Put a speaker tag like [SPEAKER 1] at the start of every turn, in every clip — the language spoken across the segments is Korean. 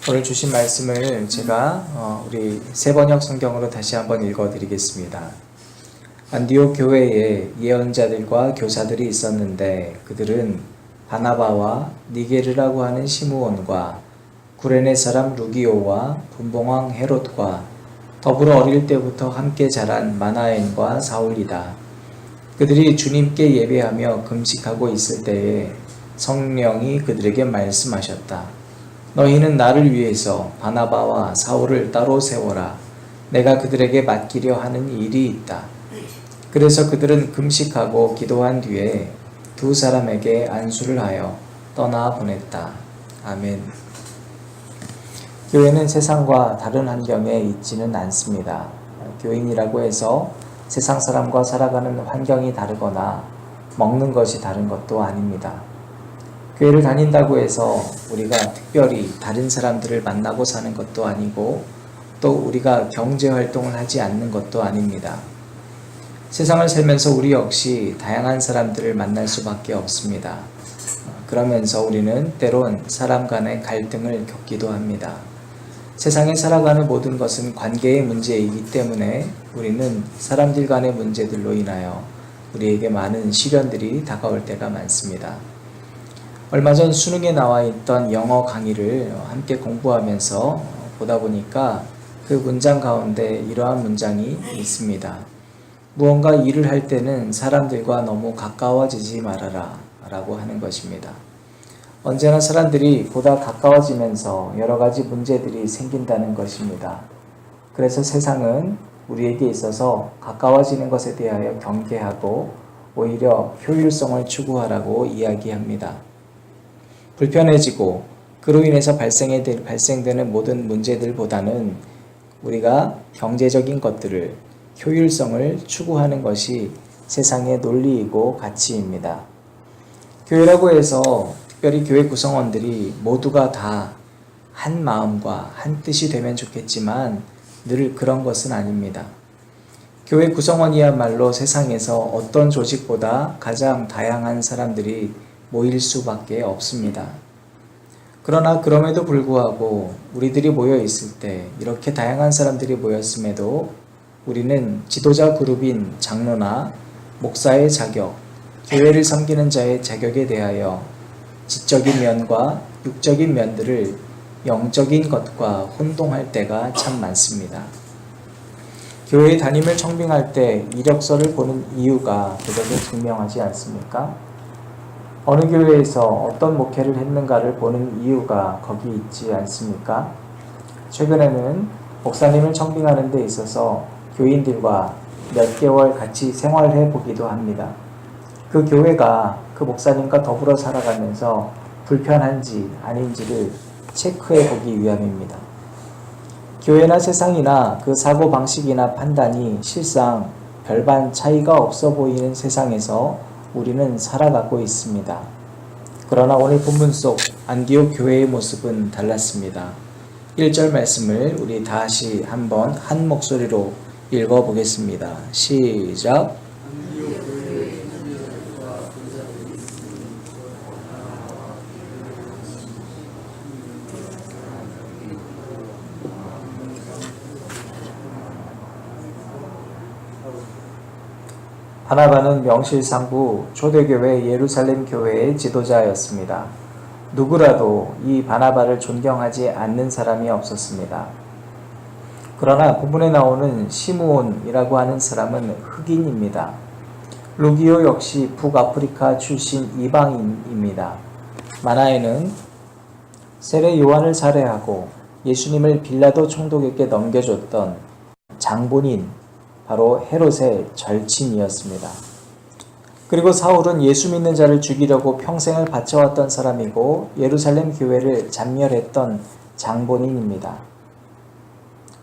[SPEAKER 1] 오늘 주신 말씀을 제가 우리 세번역 성경으로 다시 한번 읽어드리겠습니다. 안디옥 교회에 예언자들과 교사들이 있었는데 그들은 바나바와 니게르라고 하는 시므온과 구레네 사람 루기오와 분봉왕 헤롯과 더불어 어릴 때부터 함께 자란 마나엔과 사울이다. 그들이 주님께 예배하며 금식하고 있을 때에 성령이 그들에게 말씀하셨다. 너희는 나를 위해서 바나바와 사울을 따로 세워라. 내가 그들에게 맡기려 하는 일이 있다. 그래서 그들은 금식하고 기도한 뒤에 두 사람에게 안수를 하여 떠나 보냈다. 아멘. 교회는 세상과 다른 환경에 있지는 않습니다. 교인이라고 해서 세상 사람과 살아가는 환경이 다르거나 먹는 것이 다른 것도 아닙니다. 교회를 다닌다고 해서 우리가 특별히 다른 사람들을 만나고 사는 것도 아니고 또 우리가 경제활동을 하지 않는 것도 아닙니다. 세상을 살면서 우리 역시 다양한 사람들을 만날 수밖에 없습니다. 그러면서 우리는 때론 사람 간의 갈등을 겪기도 합니다. 세상에 살아가는 모든 것은 관계의 문제이기 때문에 우리는 사람들 간의 문제들로 인하여 우리에게 많은 시련들이 다가올 때가 많습니다. 얼마 전 수능에 나와 있던 영어 강의를 함께 공부하면서 보다 보니까 그 문장 가운데 이러한 문장이 있습니다. 무언가 일을 할 때는 사람들과 너무 가까워지지 말아라 라고 하는 것입니다. 언제나 사람들이 보다 가까워지면서 여러 가지 문제들이 생긴다는 것입니다. 그래서 세상은 우리에게 있어서 가까워지는 것에 대하여 경계하고 오히려 효율성을 추구하라고 이야기합니다. 불편해지고 그로 인해서 발생되는 모든 문제들보다는 우리가 경제적인 것들을, 효율성을 추구하는 것이 세상의 논리이고 가치입니다. 교회라고 해서 특별히 교회 구성원들이 모두가 다 한 마음과 한 뜻이 되면 좋겠지만 늘 그런 것은 아닙니다. 교회 구성원이야말로 세상에서 어떤 조직보다 가장 다양한 사람들이 모일 수밖에 없습니다. 그러나 그럼에도 불구하고 우리들이 모여 있을 때 이렇게 다양한 사람들이 모였음에도 우리는 지도자 그룹인 장로나 목사의 자격, 교회를 섬기는 자의 자격에 대하여 지적인 면과 육적인 면들을 영적인 것과 혼동할 때가 참 많습니다. 교회에 담임을 청빙할 때 이력서를 보는 이유가 그것에 분명하지 않습니까? 어느 교회에서 어떤 목회를 했는가를 보는 이유가 거기 있지 않습니까? 최근에는 목사님을 청빙하는 데 있어서 교인들과 몇 개월 같이 생활해 보기도 합니다. 그 교회가 그 목사님과 더불어 살아가면서 불편한지 아닌지를 체크해 보기 위함입니다. 교회나 세상이나 그 사고방식이나 판단이 실상 별반 차이가 없어 보이는 세상에서 우리는 살아가고 있습니다. 그러나 오늘 본문 속 안디옥 교회의 모습은 달랐습니다. 1절 말씀을 우리 다시 한번 한 목소리로 읽어보겠습니다. 시작! 바나바는 명실상부 초대교회 예루살렘 교회의 지도자였습니다. 누구라도 이 바나바를 존경하지 않는 사람이 없었습니다. 그러나 본문에 나오는 시므온이라고 하는 사람은 흑인입니다. 루기오 역시 북아프리카 출신 이방인입니다. 마나에는 세례 요한을 살해하고 예수님을 빌라도 총독에게 넘겨줬던 장본인, 바로 헤롯의 절친이었습니다. 그리고 사울은 예수 믿는 자를 죽이려고 평생을 바쳐왔던 사람이고 예루살렘 교회를 잔멸했던 장본인입니다.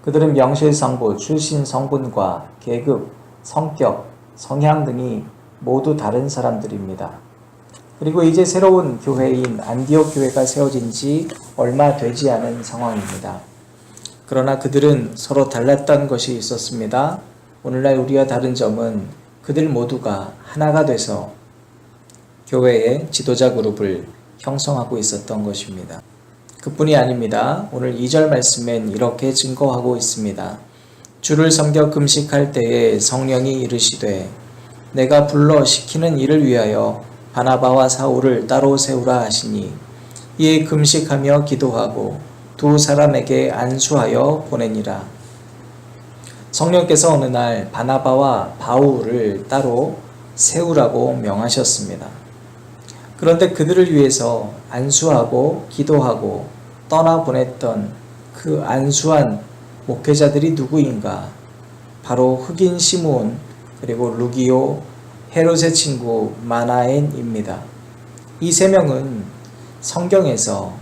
[SPEAKER 1] 그들은 명실상부 출신 성분과 계급, 성격, 성향 등이 모두 다른 사람들입니다. 그리고 이제 새로운 교회인 안디옥 교회가 세워진 지 얼마 되지 않은 상황입니다. 그러나 그들은 서로 달랐던 것이 있었습니다. 오늘날 우리와 다른 점은 그들 모두가 하나가 돼서 교회의 지도자 그룹을 형성하고 있었던 것입니다. 그뿐이 아닙니다. 오늘 2절 말씀엔 이렇게 증거하고 있습니다. 주를 섬겨 금식할 때에 성령이 이르시되 내가 불러 시키는 일을 위하여 바나바와 사울을 따로 세우라 하시니 이에 금식하며 기도하고 두 사람에게 안수하여 보내니라. 성령께서 어느 날 바나바와 바울을 따로 세우라고 명하셨습니다. 그런데 그들을 위해서 안수하고 기도하고 떠나보냈던 그 안수한 목회자들이 누구인가? 바로 흑인 시므온 그리고 루기오, 헤롯의 친구 마나엔입니다. 이 세 명은 성경에서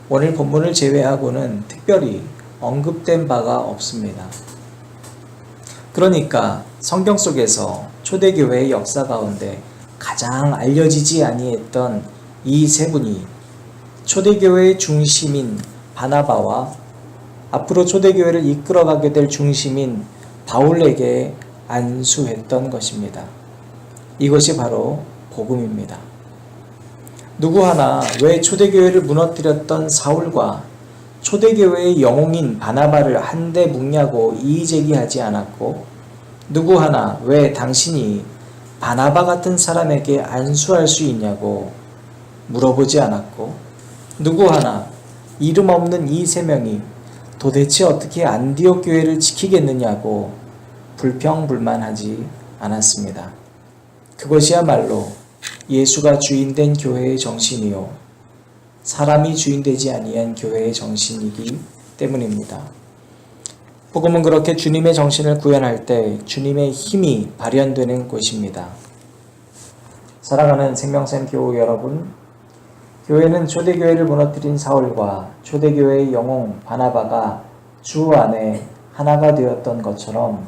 [SPEAKER 1] 오늘 본문을 제외하고는 특별히 언급된 바가 없습니다. 그러니까 성경 속에서 초대교회의 역사 가운데 가장 알려지지 아니했던 이 세 분이 초대교회의 중심인 바나바와 앞으로 초대교회를 이끌어가게 될 중심인 바울에게 안수했던 것입니다. 이것이 바로 복음입니다. 누구 하나 왜 초대교회를 무너뜨렸던 사울과 초대교회의 영웅인 바나바를 한데 묵냐고 이의제기하지 않았고, 누구 하나 왜 당신이 바나바 같은 사람에게 안수할 수 있냐고 물어보지 않았고, 누구 하나 이름 없는 이 세 명이 도대체 어떻게 안디옥 교회를 지키겠느냐고 불평불만하지 않았습니다. 그것이야말로 예수가 주인된 교회의 정신이요 사람이 주인되지 아니한 교회의 정신이기 때문입니다. 복음은 그렇게 주님의 정신을 구현할 때 주님의 힘이 발현되는 곳입니다. 사랑하는 생명샘 교우 여러분, 교회는 초대교회를 무너뜨린 사울과 초대교회의 영웅 바나바가 주 안에 하나가 되었던 것처럼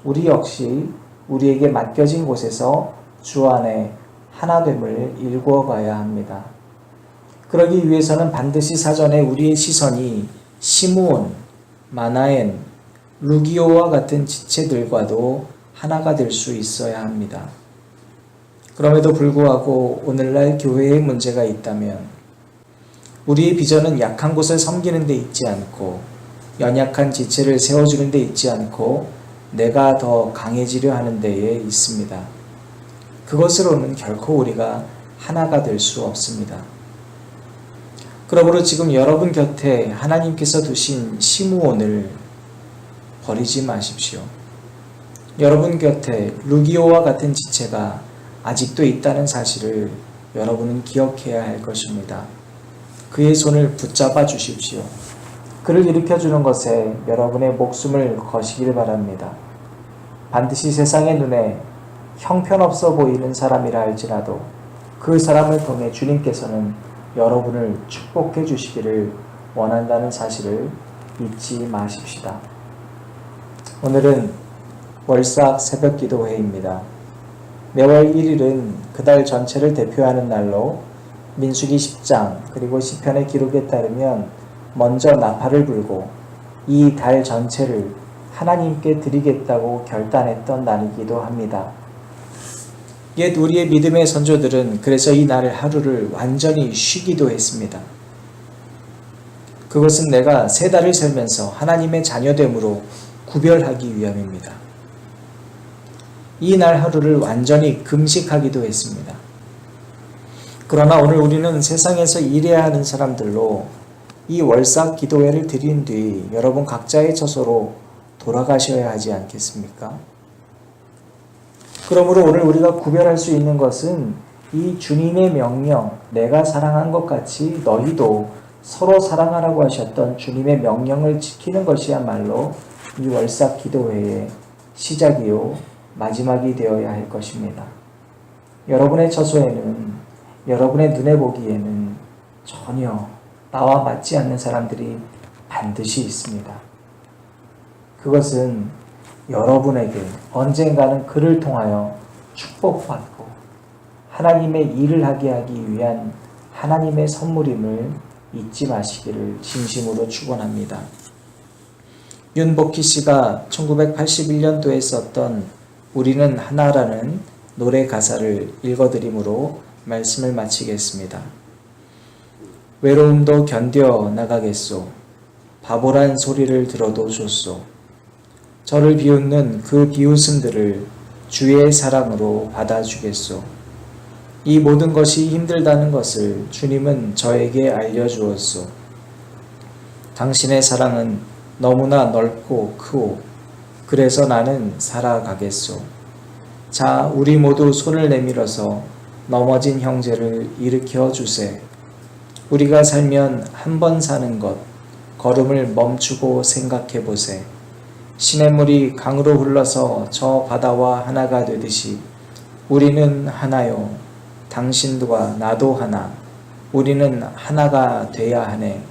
[SPEAKER 1] 우리 역시 우리에게 맡겨진 곳에서 주 안에 하나됨을 일구어 가야 합니다. 그러기 위해서는 반드시 사전에 우리의 시선이 시므온, 마나엔, 루기오와 같은 지체들과도 하나가 될 수 있어야 합니다. 그럼에도 불구하고 오늘날 교회에 문제가 있다면 우리의 비전은 약한 곳을 섬기는 데 있지 않고 연약한 지체를 세워주는 데 있지 않고 내가 더 강해지려 하는 데에 있습니다. 그것으로는 결코 우리가 하나가 될 수 없습니다. 그러므로 지금 여러분 곁에 하나님께서 두신 시므온을 버리지 마십시오. 여러분 곁에 루기오와 같은 지체가 아직도 있다는 사실을 여러분은 기억해야 할 것입니다. 그의 손을 붙잡아 주십시오. 그를 일으켜주는 것에 여러분의 목숨을 거시길 바랍니다. 반드시 세상의 눈에 형편없어 보이는 사람이라 할지라도 그 사람을 통해 주님께서는 여러분을 축복해 주시기를 원한다는 사실을 잊지 마십시다. 오늘은 월삭 새벽기도회입니다. 매월 1일은 그달 전체를 대표하는 날로 민수기 10장 그리고 시편의 기록에 따르면 먼저 나팔을 불고 이 달 전체를 하나님께 드리겠다고 결단했던 날이기도 합니다. 옛 우리의 믿음의 선조들은 그래서 이 날 하루를 완전히 쉬기도 했습니다. 그것은 내가 세 달을 살면서 하나님의 자녀됨으로 구별하기 위함입니다. 이 날 하루를 완전히 금식하기도 했습니다. 그러나 오늘 우리는 세상에서 일해야 하는 사람들로 이 월삭 기도회를 드린 뒤 여러분 각자의 처소로 돌아가셔야 하지 않겠습니까? 그러므로 오늘 우리가 구별할 수 있는 것은 이 주님의 명령, 내가 사랑한 것 같이 너희도 서로 사랑하라고 하셨던 주님의 명령을 지키는 것이야말로 이 월삭 기도회의 시작이요 마지막이 되어야 할 것입니다. 여러분의 처소에는 여러분의 눈에 보기에는 전혀 나와 맞지 않는 사람들이 반드시 있습니다. 그것은 여러분에게 언젠가는 그를 통하여 축복받고 하나님의 일을 하게 하기 위한 하나님의 선물임을 잊지 마시기를 진심으로 축원합니다. 윤복희 씨가 1981년도에 썼던 우리는 하나라는 노래 가사를 읽어드림으로 말씀을 마치겠습니다. 외로움도 견뎌 나가겠소. 바보란 소리를 들어도 좋소. 저를 비웃는 그 비웃음들을 주의 사랑으로 받아주겠소. 이 모든 것이 힘들다는 것을 주님은 저에게 알려주었소. 당신의 사랑은 너무나 넓고 크오. 그래서 나는 살아가겠소. 자, 우리 모두 손을 내밀어서 넘어진 형제를 일으켜 주세. 우리가 살면 한 번 사는 것, 걸음을 멈추고 생각해 보세. 시냇물이 강으로 흘러서 저 바다와 하나가 되듯이 우리는 하나요. 당신과 나도 하나. 우리는 하나가 돼야 하네.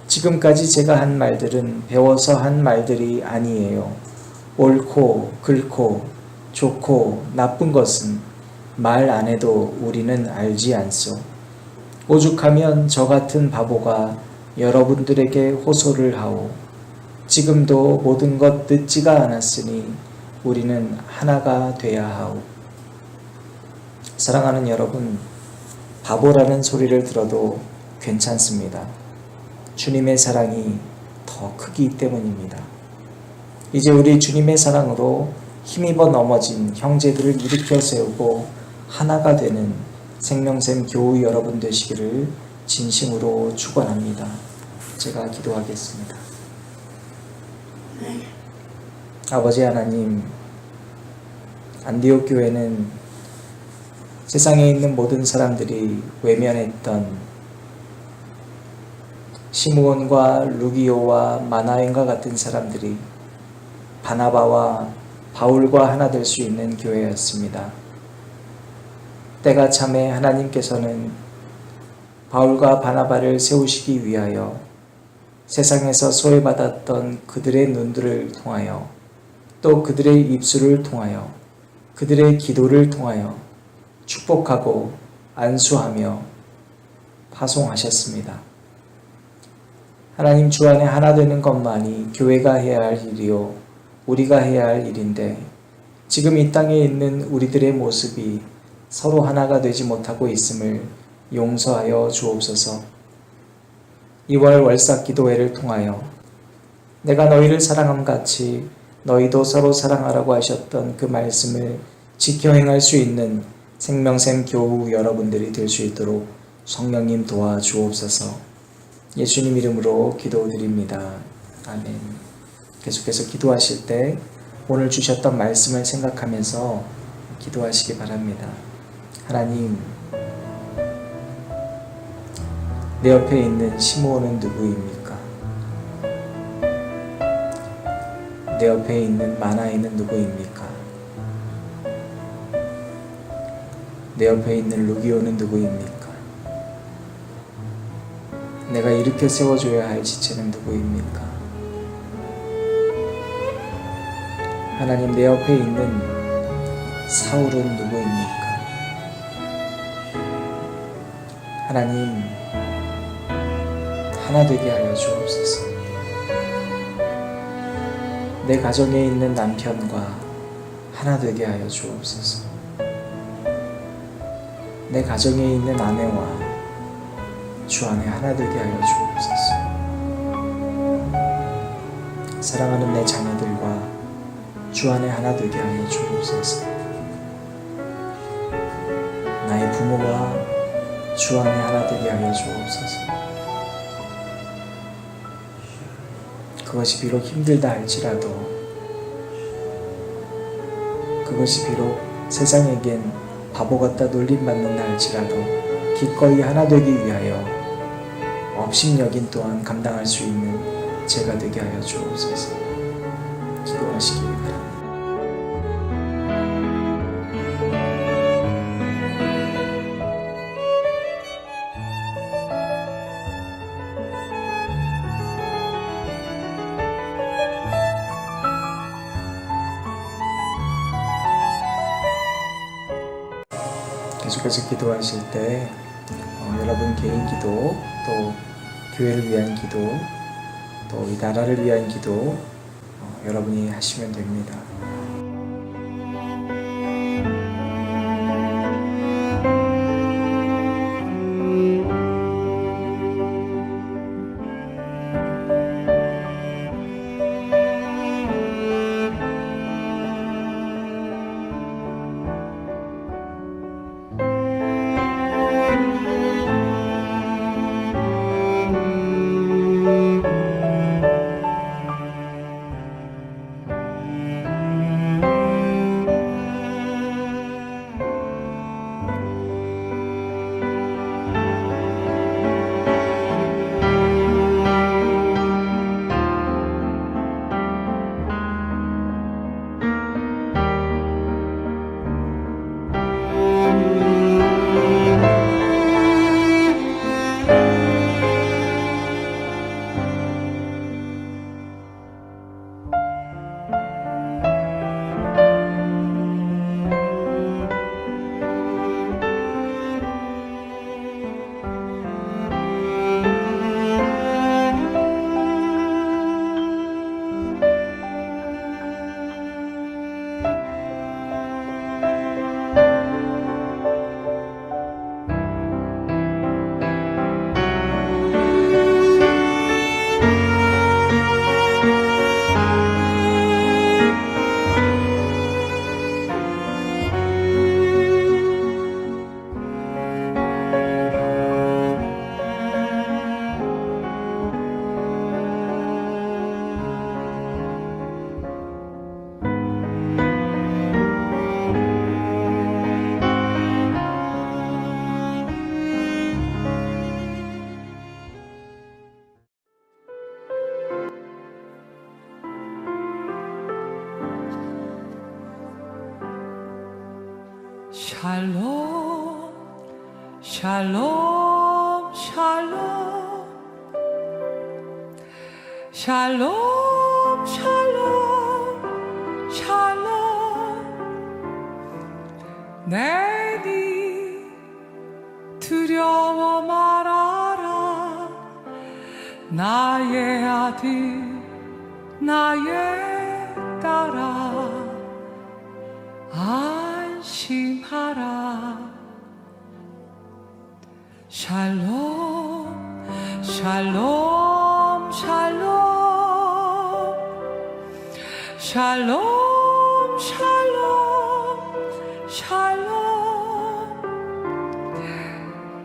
[SPEAKER 1] 지금까지 제가 한 말들은 배워서 한 말들이 아니에요. 옳고 그렇고 좋고 나쁜 것은 말 안 해도 우리는 알지 않소. 오죽하면 저 같은 바보가 여러분들에게 호소를 하오. 지금도 모든 것 늦지가 않았으니 우리는 하나가 돼야 하오. 사랑하는 여러분, 바보라는 소리를 들어도 괜찮습니다. 주님의 사랑이 더 크기 때문입니다. 이제 우리 주님의 사랑으로 힘입어 넘어진 형제들을 일으켜 세우고 하나가 되는 생명샘 교우 여러분 되시기를 진심으로 축원합니다. 제가 기도하겠습니다. 아버지 하나님, 안디옥 교회는 세상에 있는 모든 사람들이 외면했던 시므온과 루기오와 마나엔과 같은 사람들이 바나바와 바울과 하나 될 수 있는 교회였습니다. 때가 참에 하나님께서는 바울과 바나바를 세우시기 위하여 세상에서 소외받았던 그들의 눈들을 통하여 또 그들의 입술을 통하여 그들의 기도를 통하여 축복하고 안수하며 파송하셨습니다. 하나님 주 안에 하나 되는 것만이 교회가 해야 할 일이요 우리가 해야 할 일인데 지금 이 땅에 있는 우리들의 모습이 서로 하나가 되지 못하고 있음을 용서하여 주옵소서. 2월 월삭 기도회를 통하여 내가 너희를 사랑함 같이 너희도 서로 사랑하라고 하셨던 그 말씀을 지켜 행할 수 있는 생명샘 교우 여러분들이 될 수 있도록 성령님 도와주옵소서. 예수님 이름으로 기도드립니다. 아멘. 계속해서 기도하실 때 오늘 주셨던 말씀을 생각하면서 기도하시기 바랍니다. 하나님, 내 옆에 있는 시므온은 누구입니까? 내 옆에 있는 마나에는 누구입니까? 내 옆에 있는 루기오는 누구입니까? 내가 일으켜 세워줘야 할 지체는 누구입니까? 하나님, 내 옆에 있는 사울은 누구입니까? 하나님, 하나 되게 하여 주옵소서. 내 가정에 있는 남편과 하나 되게 하여 주옵소서. 내 가정에 있는 아내와 주 안에 하나 되게 하여 주옵소서. 사랑하는 내 자녀들과 주 안에 하나 되게 하여 주옵소서. 나의 부모와 주 안에 하나 되게 하여 주옵소서. 그것이 비록 힘들다 할지라도, 그것이 비록 세상에겐 바보 같다 놀림받는다 할지라도 기꺼이 하나 되기 위하여 업신여긴 또한 감당할 수 있는 제가 되게 하여 주옵소서. 기도하시기 바랍니다. 계속해서 기도하실 때 여러분 개인 기도, 또 교회를 위한 기도, 또 이 나라를 위한 기도 여러분이 하시면 됩니다.
[SPEAKER 2] 샬롬 샬롬 샬롬 샬롬 샬롬 샬롬 내니 두려워 말아라 나의 아들 나의 딸아 안심하라 샬롬 샬롬 샬롬 샬롬 샬롬 샬롬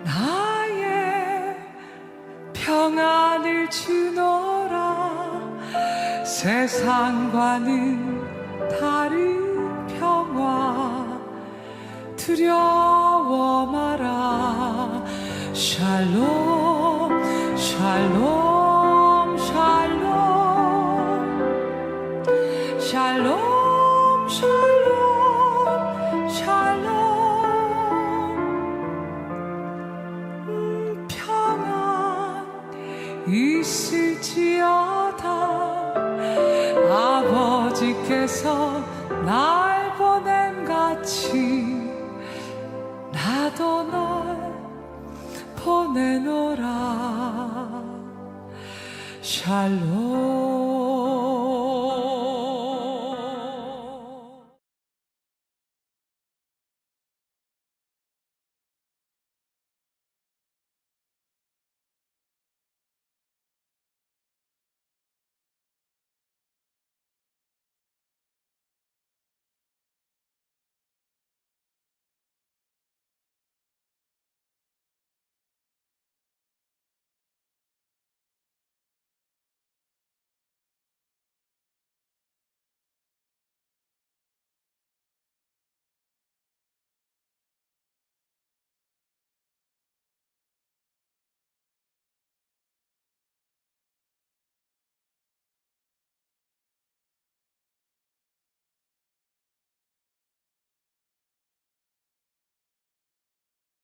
[SPEAKER 2] 나의 평안을 주노라 세상과는 다른 평화 두려워 마라 샬롬 샬롬 샬롬 샬롬 샬롬 샬롬 평안 있을지어다 아버지께서 날 보냄같이 나도 널 보내노라 샬롬